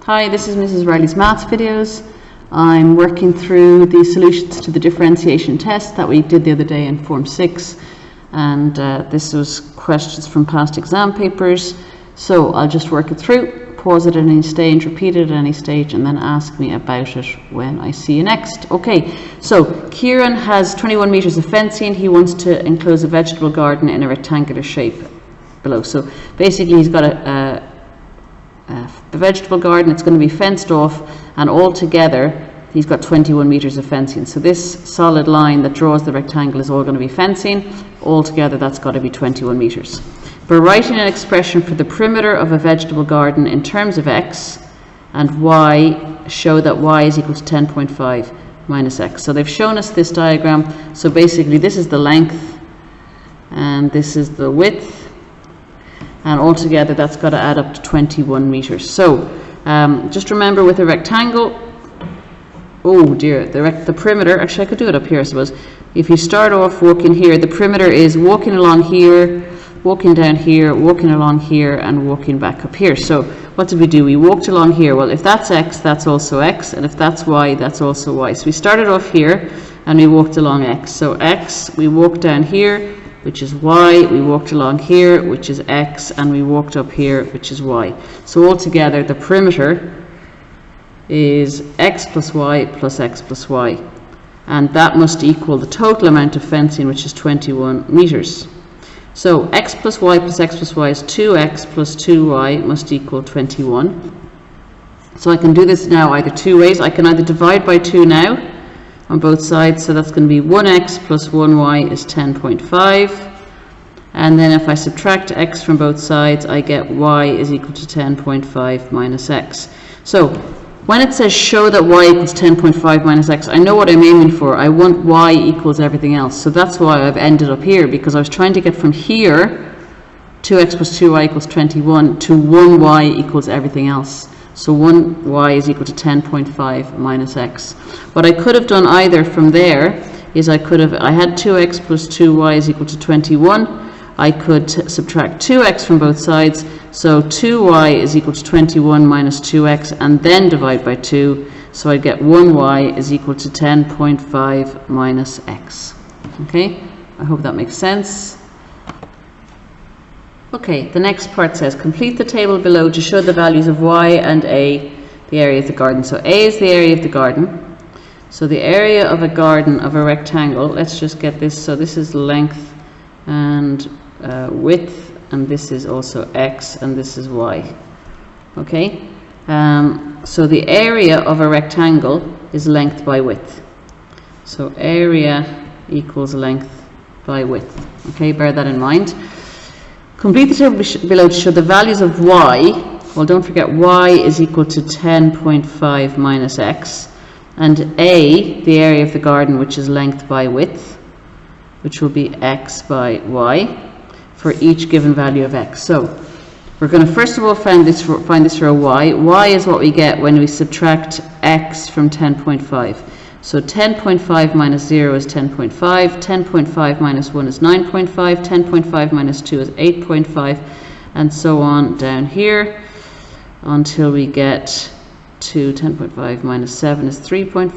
Hi, this is Mrs. Riley's Maths videos. I'm working through the solutions to the differentiation test that we did the other day in Form 6, and this was questions from past exam papers. So I'll just work it through, pause it at any stage, repeat it at any stage, and then ask me about it when I see you next. Okay, so Kieran has 21 meters of fencing. He wants to enclose a vegetable garden in a rectangular shape below. So basically he's got the vegetable garden. It's going to be fenced off, and all together he's got 21 meters of fencing. So this solid line that draws the rectangle is all going to be fencing. All together that's got to be 21 meters. We're writing an expression for the perimeter of a vegetable garden in terms of x and y. Show that y is equal to 10.5 minus x. So they've shown us this diagram. So basically this is the length and this is the width, and altogether that's got to add up to 21 meters. So just remember, with a rectangle, oh dear, the perimeter, actually I could do it up here I suppose. If you start off walking here, the perimeter is walking along here, walking down here, walking along here, and walking back up here. So what did we do? We walked along here. Well, if that's x, that's also x, and if that's y, that's also y. So we started off here and we walked along x. So x, we walked down here, which is y, we walked along here, which is x, and we walked up here, which is y. So altogether the perimeter is x plus y plus x plus y, and that must equal the total amount of fencing, which is 21 meters. So x plus y plus x plus y is 2x plus 2y must equal 21. So I can do this now either two ways. I can either divide by 2 now on both sides, so that's going to be 1x plus 1y is 10.5, and then if I subtract x from both sides I get y is equal to 10.5 minus x. So when it says show that y equals 10.5 minus x, I know what I'm aiming for. I want y equals everything else. So that's why I've ended up here, because I was trying to get from here 2x plus 2y equals 21 to 1y equals everything else. So 1y is equal to 10.5 minus x. What I could have done either from there is I had 2x plus 2y is equal to 21. I could subtract 2x from both sides, so 2y is equal to 21 minus 2x, and then divide by 2, so I get 1y is equal to 10.5 minus x. Okay, I hope that makes sense. Okay, the next part says complete the table below to show the values of y and a, the area of the garden. So a is the area of the garden. So the area of a garden of a rectangle, let's just get this. So this is length and width, and this is also x, and this is y. Okay, so the area of a rectangle is length by width. So area equals length by width. Okay, bear that in mind. Complete the table below to show the values of y. Well, don't forget y is equal to 10.5 minus x, and a, the area of the garden, which is length by width, which will be x by y, for each given value of x. So we're going to first of all find this for a y. Y is what we get when we subtract x from 10.5. So 10.5 minus 0 is 10.5, 10.5 minus 1 is 9.5, 10.5 minus 2 is 8.5, and so on down here until we get to 10.5 minus 7 is 3.5,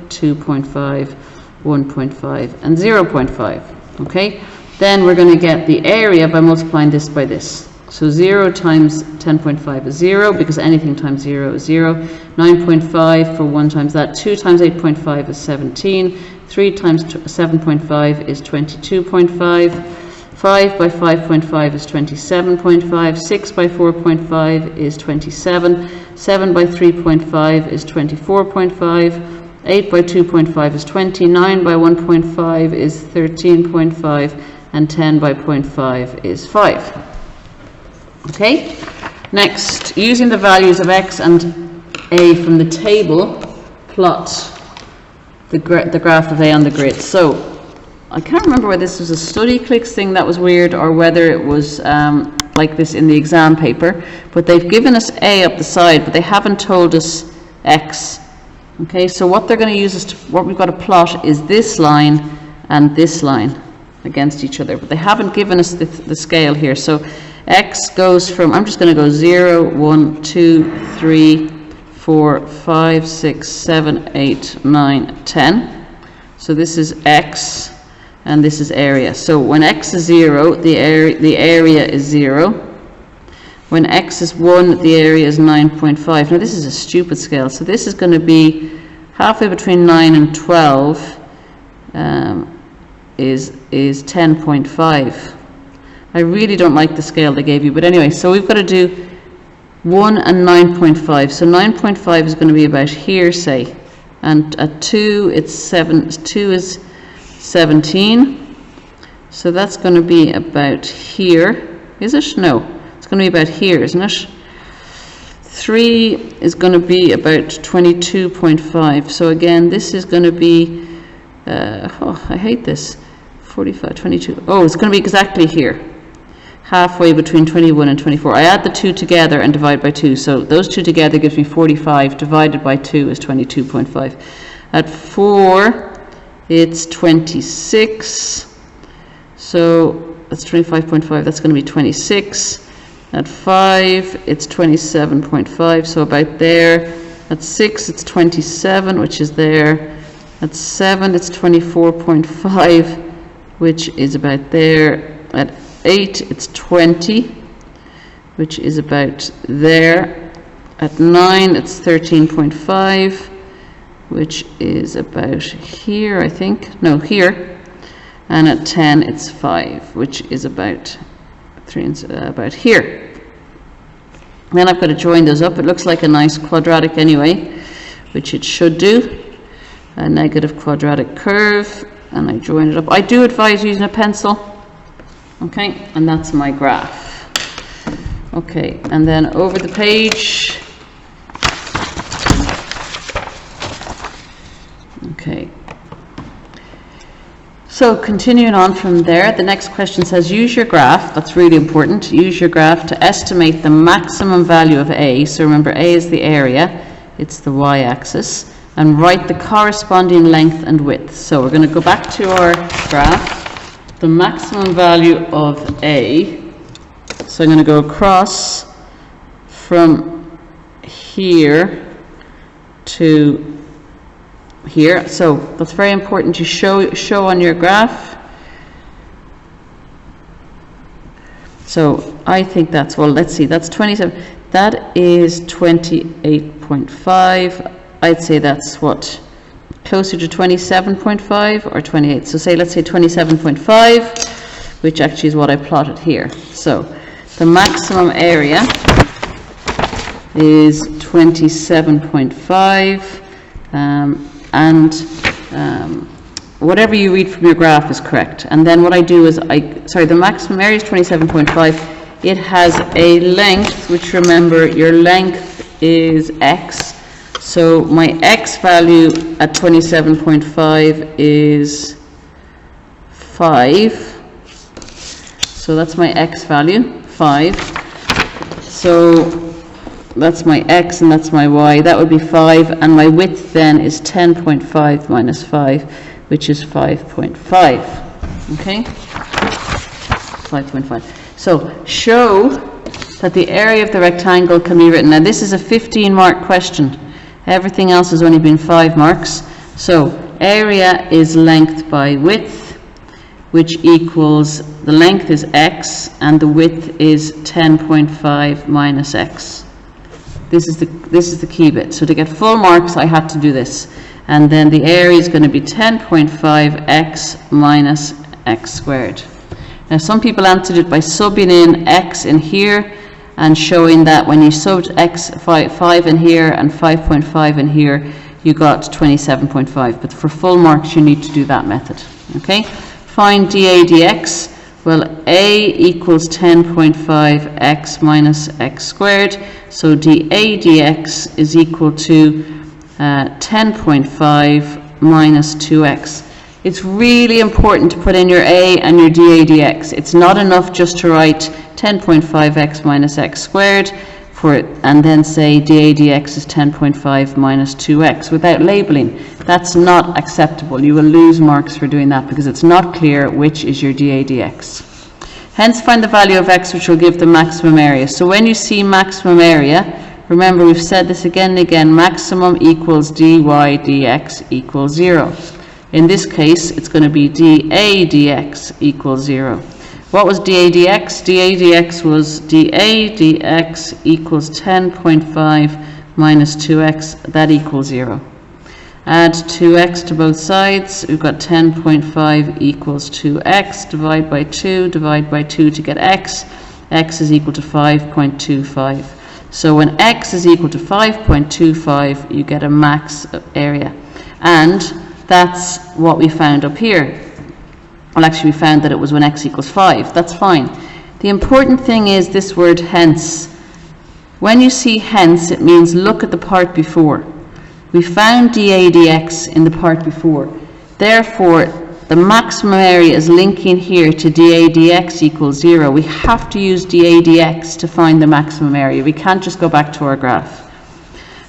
2.5, 1.5, and 0.5. Okay, then we're going to get the area by multiplying this by this. So 0 times 10.5 is 0, because anything times 0 is 0. 9.5 for 1 times that. 2 times 8.5 is 17. 3 times 7.5 is 22.5. 5 by 5.5 is 27.5. 6 by 4.5 is 27. 7 by 3.5 is 24.5. 8 by 2.5 is 20. 9 by 1.5 is 13.5. And 10 by 0.5 is 5. Okay, next, using the values of x and a from the table, plot the graph of a on the grid. So I can't remember whether this was a study clicks thing that was weird, or whether it was like this in the exam paper, but they've given us a up the side, but they haven't told us x. Okay, so what they're going to use is what we've got to plot is this line and this line against each other, but they haven't given us the scale here. So x goes from, I'm just going to go 0, 1, 2, 3, 4, 5, 6, 7, 8, 9, 10. So this is x, and this is area. So when x is 0, the area is 0. When x is 1, the area is 9.5. Now this is a stupid scale. So this is going to be halfway between 9 and 12 is 10.5. I really don't like the scale they gave you. But anyway, so we've got to do 1 and 9.5. So 9.5 is going to be about here, say. And at 2, it's 7. 2 is 17. So that's going to be about here. Is it? No. It's going to be about here, isn't it? 3 is going to be about 22.5. So again, this is going to be, oh, I hate this. 45, 22. Oh, it's going to be exactly here. Halfway between 21 and 24. I add the two together and divide by 2. So those two together gives me 45. Divided by 2 is 22.5. At 4, it's 26. So that's 25.5. That's going to be 26. At 5, it's 27.5. So about there. At 6, it's 27, which is there. At 7, it's 24.5, which is about there. At 8, it's 20, which is about there. At 9, it's 13.5, which is about here, I think. No, here. And at 10, it's 5, which is about about here. Then I've got to join those up. It looks like a nice quadratic anyway, which it should do. A negative quadratic curve, and I join it up. I do advise using a pencil. Okay, and that's my graph. Okay, and then over the page. Okay. So continuing on from there, the next question says, use your graph, that's really important, use your graph to estimate the maximum value of A. So remember, A is the area, it's the y-axis, and write the corresponding length and width. So we're going to go back to our graph. The maximum value of A, so I'm going to go across from here to here. So that's very important to show on your graph. So I think that's, well, let's see, that's 27. That is 28.5. I'd say that's what? Closer to 27.5 or 28. So say, let's say 27.5, which actually is what I plotted here. So the maximum area is 27.5, and whatever you read from your graph is correct. And then what I do is, the maximum area is 27.5. It has a length, which remember, your length is x. So my x value at 27.5 is 5. So that's my x value, 5. So that's my x and that's my y. That would be 5. And my width then is 10.5 minus 5, which is 5.5. Okay? 5.5. So show that the area of the rectangle can be written. Now this is a 15-mark question. Everything else has only been 5 marks. So area is length by width, which equals, the length is x and the width is 10.5 minus x. This is the key bit. So to get full marks, I had to do this. And then the area is going to be 10.5x minus x squared. Now some people answered it by subbing in x in here, and showing that when you subbed x 5 in here and 5.5 in here, you got 27.5. But for full marks, you need to do that method. Okay? Find dA dx. Well, a equals 10.5x minus x squared. So dA dx is equal to 10.5 minus 2x. It's really important to put in your a and your dA dx. It's not enough just to write 10.5x minus x squared for it, and then say dA dx is 10.5 minus 2x without labeling. That's not acceptable. You will lose marks for doing that because it's not clear which is your dA dx. Hence find the value of x, which will give the maximum area. So when you see maximum area, remember we've said this again and again, maximum equals dy dx equals 0. In this case, it's going to be dA dx equals 0. What was dA dx? dA dx was dA dx equals 10.5 minus 2x, that equals 0. Add 2x to both sides, we've got 10.5 equals 2x, divide by 2 to get x. X is equal to 5.25. So when x is equal to 5.25, you get a max area. And that's what we found up here. Well, actually we found that it was when x equals 5. That's fine. The important thing is this word hence. When you see hence, it means look at the part before. We found dA dx in the part before. Therefore, the maximum area is linking here to dA dx equals 0. We have to use dA dx to find the maximum area. We can't just go back to our graph.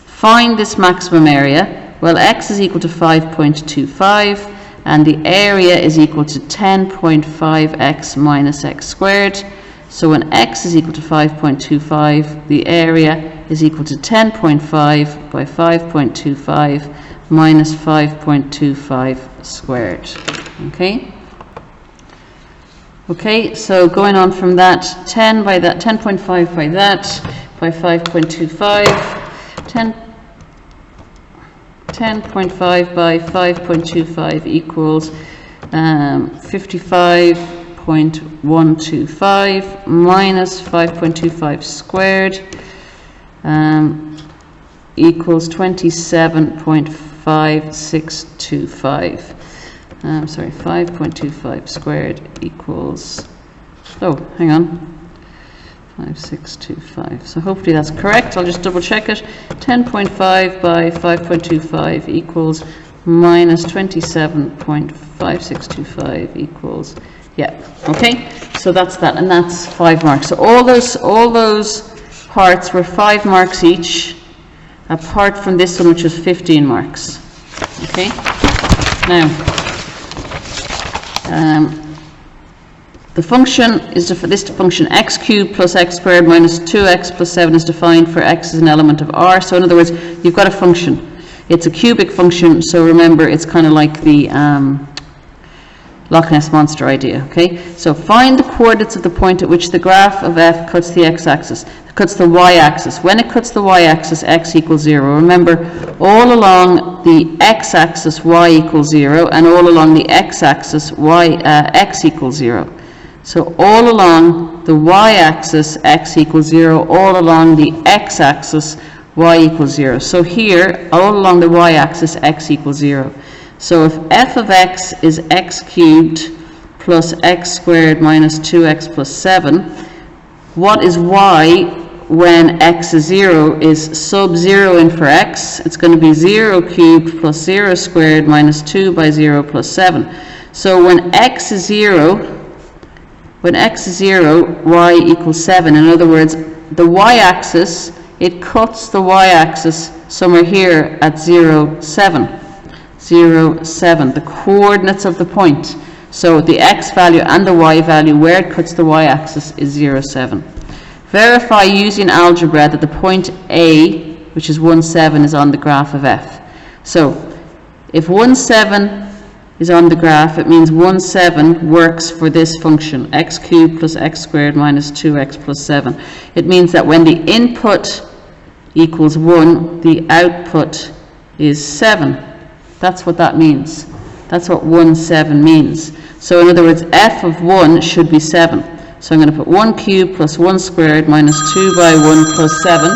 Find this maximum area. Well, x is equal to 5.25 and the area is equal to 10.5x minus x squared. So when x is equal to 5.25, the area is equal to 10.5 by 5.25 minus 5.25 squared. Okay, so going on from that, 10.5 by that, by 5.25, 10.5 by 5.25 equals 55.125 minus 5.25 squared equals 27.5625. Sorry, 5.25 squared equals, oh, hang on, 5625. So hopefully that's correct. I'll just double check it. 10.5 by 5.25 equals minus 27.5625 equals, yeah, okay. So that's that, and that's 5 marks. So all those parts were 5 marks each, apart from this one, which was 15 marks. Okay. Now, the function is this function x cubed plus x squared minus 2x plus 7 is defined for x as an element of R. So in other words, you've got a function. It's a cubic function, so remember it's kind of like the Loch Ness Monster idea. Okay, so find the coordinates of the point at which the graph of f cuts the x-axis, cuts the y-axis. When it cuts the y-axis, x equals 0. Remember, all along the x-axis, y equals 0, and all along the x-axis, x equals 0. So all along the y-axis, x equals 0. All along the x-axis, y equals 0. So here, all along the y-axis, x equals 0. So if f of x is x cubed plus x squared minus 2x plus 7, what is y when x is 0 is sub-0 in for x. It's going to be 0 cubed plus 0 squared minus 2 by 0 plus 7. So when x is 0, y equals 7. In other words, the y-axis, it cuts the y-axis somewhere here at 0, 7. 0, 7, the coordinates of the point. So the x value and the y value where it cuts the y-axis is 0, 7. Verify using algebra that the point A, which is 1, 7, is on the graph of f. So if 1, 7 is on the graph, it means 1, 7 works for this function, x cubed plus x squared minus 2x plus 7. It means that when the input equals 1, the output is 7. That's what that means. That's what 1, 7 means. So in other words, f of 1 should be 7. So I'm going to put 1 cubed plus 1 squared minus 2 by 1 plus 7.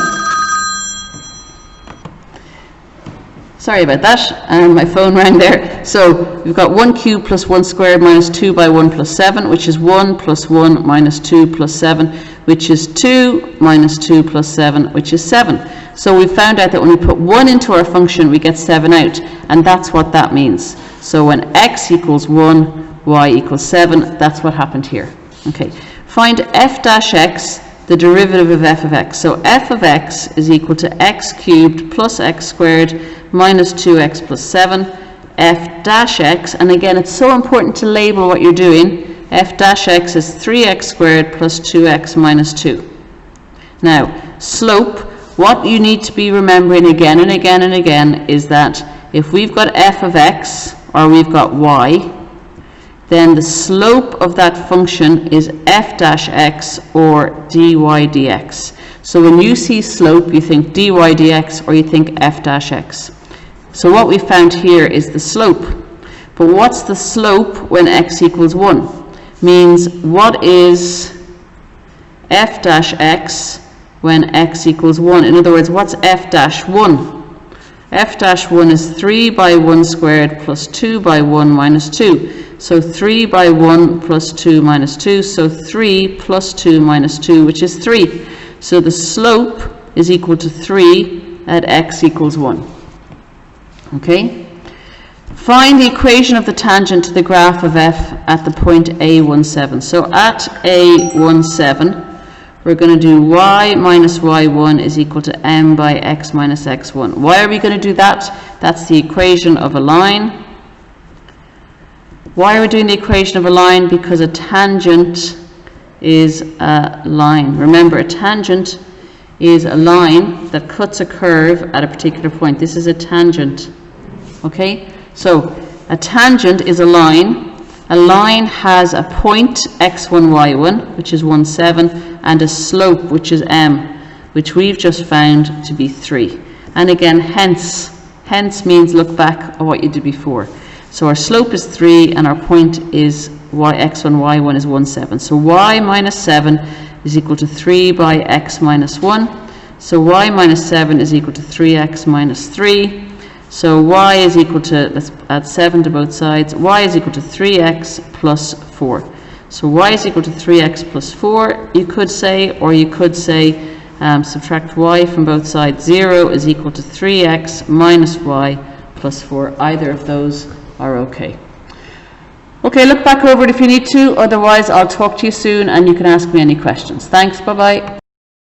Sorry about that, my phone rang there. So we've got 1 cubed plus 1 squared minus 2 by 1 plus 7, which is 1 plus 1 minus 2 plus 7, which is 2 minus 2 plus 7, which is 7. So we found out that when we put 1 into our function, we get 7 out, and that's what that means. So when x equals 1, y equals 7, that's what happened here. Okay. Find f dash x, the derivative of f of x. So f of x is equal to x cubed plus x squared minus 2x plus 7, f dash x, and again it's so important to label what you're doing. F dash x is 3x squared plus 2x minus 2. Now, slope, what you need to be remembering again and again and again is that if we've got f of x or we've got y, then the slope of that function is f dash x or dy dx. So when you see slope, you think dy dx or you think f dash x. So what we found here is the slope. But what's the slope when x equals 1? Means what is f dash x when x equals 1? In other words, what's f dash 1? F dash 1 is 3 by 1 squared plus 2 by 1 minus 2. So 3 by 1 plus 2 minus 2. So 3 plus 2 minus 2, which is 3. So the slope is equal to 3 at x equals 1. Okay? Find the equation of the tangent to the graph of f at the point A17. So at A17, we're going to do y minus y1 is equal to m by x minus x1. Why are we going to do that? That's the equation of a line. Why are we doing the equation of a line? Because a tangent is a line. Remember, a tangent is a line that cuts a curve at a particular point. This is a tangent. Okay? So a tangent is a line. A line has a point x1, y1, which is 1, 7, and a slope, which is m, which we've just found to be 3. And again, hence means look back at what you did before. So our slope is 3, and our point is x1, y1 is 1, 7. So y minus 7 is equal to 3 by x minus 1. So y minus 7 is equal to 3x minus 3. So y is equal to, let's add 7 to both sides, y is equal to 3x plus 4. So y is equal to 3x plus 4, you could say, or you could say subtract y from both sides. 0 is equal to 3x minus y plus 4. Either of those are okay. Okay, look back over it if you need to, otherwise I'll talk to you soon and you can ask me any questions. Thanks, bye-bye.